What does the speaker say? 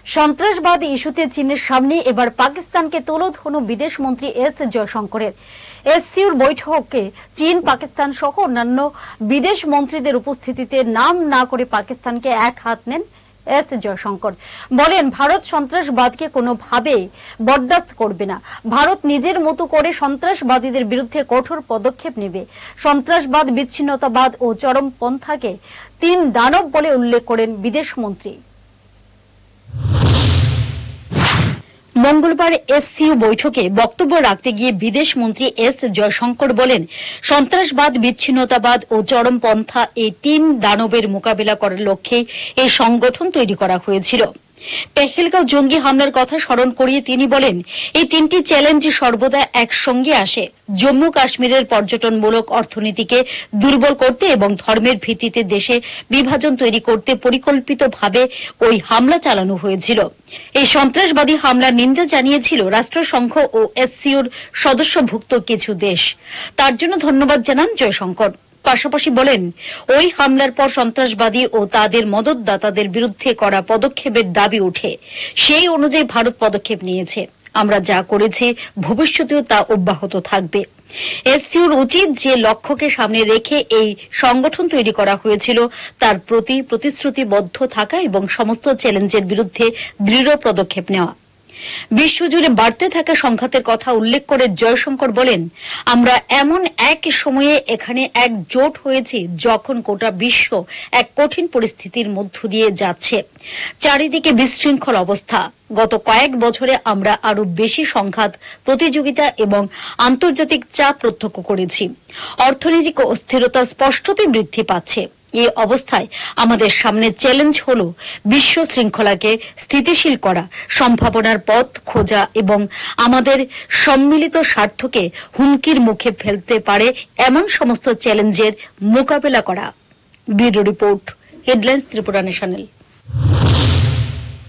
সন্ত্রাসবাদ ইস্যুতে চীনের সামনে এবার পাকিস্তানকে তুলোধুনো বিদেশ মন্ত্রী এস জয়শঙ্করের। এসসিওর বৈঠকে চীন, পাকিস্তান সহ অন্যান্য বিদেশ মন্ত্রীদের উপস্থিতিতে নাম না করে পাকিস্তানকে এক হাত নেন এস জয়শঙ্কর। বলেন, ভারত সন্ত্রাসবাদকে কোনোভাবে বরদাস্ত করবে না। ভারত নিজের মতো করে সন্ত্রাসবাদীদের বিরুদ্ধে কঠোর পদক্ষেপ নেবে। সন্ত্রাসবাদ, বিচ্ছিন্নতাবাদ ও চরমপন্থাকে তিন দানব বলে উল্লেখ করেন বিদেশমন্ত্রী। মঙ্গলবার এসসিও বৈঠকে বক্তব্য রাখতে গিয়ে বিদেশ মন্ত্রী এস জয়শঙ্কর বলেন, সন্ত্রাসবাদ, বিচ্ছিন্নতাবাদ ও চরমপন্থা এই তিন দানবের মোকাবিলা করার লক্ষ্যে এই সংগঠন তৈরি করা হয়েছিল। পেহেলগাঁও জঙ্গি হামলার কথা স্মরণ করিয়ে তিনি বলেন, এই তিনটি চ্যালেঞ্জ সর্বদা একসঙ্গে আসে। জম্মু কাশ্মীরের পর্যটনমূলক অর্থনীতিকে দুর্বল করতে এবং ধর্মের ভিত্তিতে দেশে বিভাজন তৈরি করতে পরিকল্পিতভাবে ওই হামলা চালানো হয়েছিল। এই সন্ত্রাসবাদী হামলার নিন্দা জানিয়েছিল রাষ্ট্রসংঘ ও এসসিওর সদস্যভুক্ত কিছু দেশ। তার জন্য ধন্যবাদ জানান জয়শঙ্কর। পাশাপাশি বলেন, ওই হামলার পর সন্ত্রাসবাদী ও তাদের মদতদাতাদের বিরুদ্ধে করা পদক্ষেপের দাবি ওঠে। সেই অনুযায়ী ভারত পদক্ষেপ নিয়েছে। আমরা যা করেছি ভবিষ্যতেও তা অব্যাহত থাকবে। এসসিওর উচিত যে লক্ষ্যকে সামনে রেখে এই সংগঠন তৈরি করা হয়েছিল তার প্রতি প্রতিশ্রুতিবদ্ধ থাকা এবং সমস্ত চ্যালেঞ্জের বিরুদ্ধে দৃঢ় পদক্ষেপ নেওয়া। বিশ্বজুড়ে বাড়তে থাকা সংঘাতের কথা উল্লেখ করে জয়শঙ্কর বলেন, আমরা এমন এক সময়ে এখানে একজোট হয়েছি যখন গোটা বিশ্ব এক কঠিন পরিস্থিতির মধ্য দিয়ে যাচ্ছে। চারিদিকে বিশৃঙ্খল অবস্থা। গত কয়েক বছরে আমরা আরো বেশি সংঘাত, প্রতিযোগিতা এবং আন্তর্জাতিক চাপ প্রত্যক্ষ করেছি। অর্থনৈতিক অস্থিরতা স্পষ্টতই বৃদ্ধি পাচ্ছে। এই অবস্থায় আমাদের সামনে চ্যালেঞ্জ হল বিশ্ব শৃঙ্খলাকে স্থিতিশীল করা, সম্ভাবনার পথ খোঁজা এবং আমাদের সম্মিলিত স্বার্থকে হুমকির মুখে ফেলতে পারে এমন সমস্ত চ্যালেঞ্জের মোকাবেলা করা। Bureau report, headlines, Tripura national.